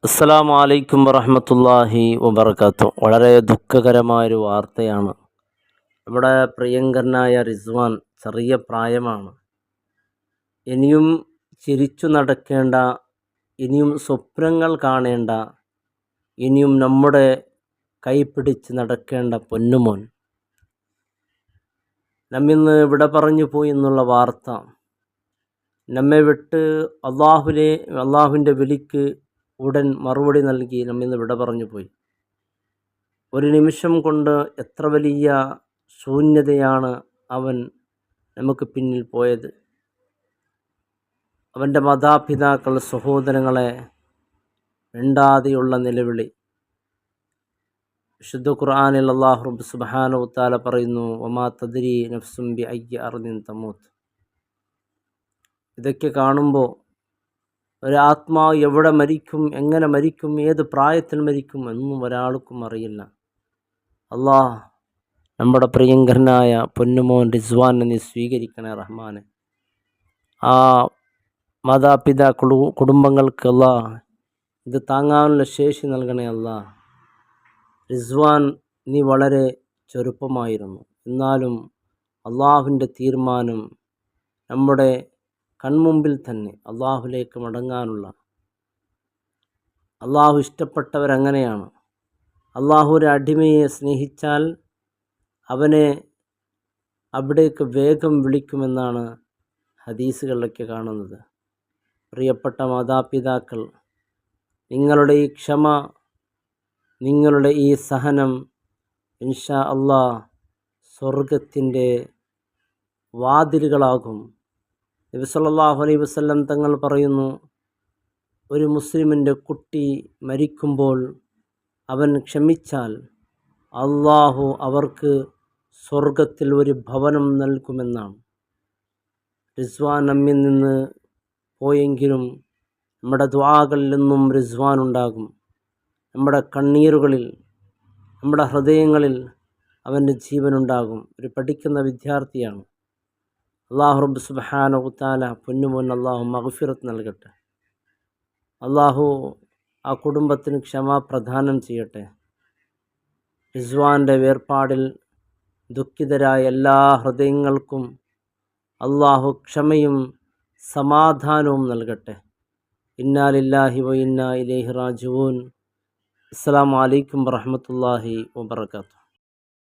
അസ്സലാമു അലൈക്കും വറഹ്മത്തുള്ളാഹി വബറകാതുഹു. വളരെ ദുഃഖകരമായൊരു വാർത്തയാണ്. നമ്മുടെ പ്രിയങ്കരനായ റിസ്വാൻ ചെറിയ പ്രായമാണ്. ഇനിയും ചിരിച്ചു നടക്കേണ്ട, ഇനിയും സ്വപ്നങ്ങൾ കാണേണ്ട, ഇനിയും നമ്മുടെ കൈപിടിച്ച് നടക്കേണ്ട പൊന്നുമോൻ നമ്മിന്ന് വിട പറഞ്ഞു പോയി എന്നുള്ള വാർത്ത നമ്മെ വിട്ട് അള്ളാഹുവിൻ്റെ വിളിക്ക് ഉടൻ മറുപടി നൽകി നമ്മിന്ന് വിട പറഞ്ഞു പോയി. ഒരു നിമിഷം കൊണ്ട് എത്ര വലിയ ശൂന്യതയാണ് അവൻ നമുക്ക് പിന്നിൽ പോയത്. അവൻ്റെ മാതാപിതാക്കൾ, സഹോദരങ്ങളെ മിണ്ടാതെയുള്ള നിലവിളി. വിശുദ്ധ ഖുർആനിൽ അല്ലാഹു റബ്ബ് സുബ്ഹാനഹു വ തആല പറയുന്നു, വമാ തദ്രി നഫ്സും ബി അയ്യി അർദിൻ തമൂത്ത്. ഇതൊക്കെ കാണുമ്പോൾ ഒരാത്മാവ് എവിടെ മരിക്കും, എങ്ങനെ മരിക്കും, ഏത് പ്രായത്തിൽ മരിക്കും എന്നും ഒരാൾക്കും അറിയില്ല. അല്ലാഹ് നമ്മുടെ പ്രിയങ്കരനായ പൊന്നുമോൻ റിസ്വാനെ നീ സ്വീകരിക്കണേ റഹ്മാനെ. ആ മാതാപിതാക്കൾ, കുടുംബങ്ങൾക്ക് അല്ലാഹ് ഇത് താങ്ങാനുള്ള ശേഷി നൽകണേ അല്ലാഹ്. റിസ്വാൻ നീ വളരെ ചെറുപ്പമായിരുന്നു, എന്നാലും അള്ളാഹുവിൻ്റെ തീരുമാനം നമ്മുടെ കൺമുമ്പിൽ തന്നെ അള്ളാഹുലേക്ക് മടങ്ങാനുള്ള, അള്ളാഹു ഇഷ്ടപ്പെട്ടവരങ്ങനെയാണ്. അള്ളാഹു ഒരു അടിമയെ സ്നേഹിച്ചാൽ അവനെ അവിടേക്ക് വേഗം വിളിക്കുമെന്നാണ് ഹദീസുകളിലൊക്കെ കാണുന്നത്. പ്രിയപ്പെട്ട മാതാപിതാക്കൾ, നിങ്ങളുടെ ഈ ക്ഷമ, നിങ്ങളുടെ ഈ സഹനം ഇൻഷാ അല്ലാഹ് സ്വർഗത്തിൻ്റെ വാതിലുകളാകും. നബി സല്ലല്ലാഹു അലൈഹി വസല്ലം തങ്ങൾ പറയുന്നു, ഒരു മുസ്ലിമിൻ്റെ കുട്ടി മരിക്കുമ്പോൾ അവൻ ക്ഷമിച്ചാൽ അള്ളാഹു അവർക്ക് സ്വർഗത്തിൽ ഒരു ഭവനം നൽകുമെന്നാണ്. റിസ്വാൻ നമ്മിൽ നിന്ന് പോയെങ്കിലും നമ്മുടെ ദുആകളിൽ നിന്നും റിസ്വാൻ ഉണ്ടാകും. നമ്മുടെ കണ്ണീരുകളിൽ, നമ്മുടെ ഹൃദയങ്ങളിൽ അവൻ്റെ ജീവനുണ്ടാകും. ഒരു പഠിക്കുന്ന വിദ്യാർത്ഥിയാണ്. അല്ലാഹു റബ്ബ് സുബ്ഹാനഹു വ തആല പൊന്നുമോൻ അല്ലാഹു മഗ്ഫിറത്ത് നൽകട്ടെ. അല്ലാഹു ആ കുടുംബത്തിന് ക്ഷമ പ്രദാനം ചെയ്യട്ടെ. റിസ്വാൻ്റെ വേർപാടിൽ ദുഃഖിതരായ എല്ലാ ഹൃദയങ്ങൾക്കും അല്ലാഹു ക്ഷമയും സമാധാനവും നൽകട്ടെ. ഇന്നാ ലില്ലാഹി വ ഇന്നാ ഇലൈഹി റാജിഊൻ. അസ്സലാമു അലൈക്കും വറഹ്മത്തുള്ളാഹി വബറകാതുഹു.